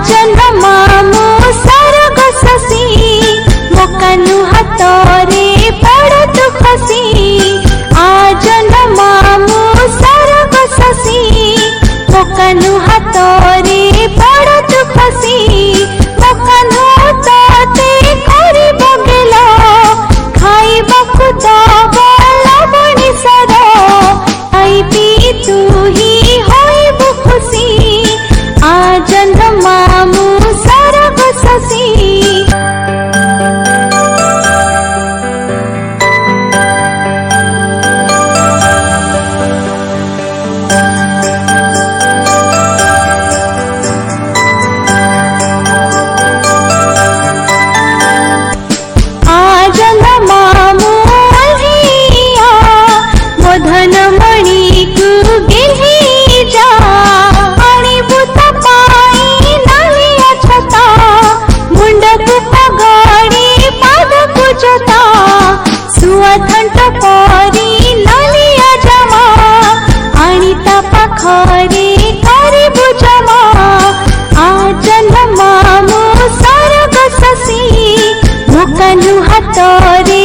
जन्मामु सरग ससी मोकनु हातरे पड़तु खसी आ जन्मामु सरग ससी मोकनु हातरे पड़तु खसी मोकनु तते करि बगेला खाइबाकु दब लवणी सर आई पी तू ही होइबु खुशी आ जन्मामु सरग ससी खरी करी बुझमा आ जन्मामु सरग ससी मोकनु हातरे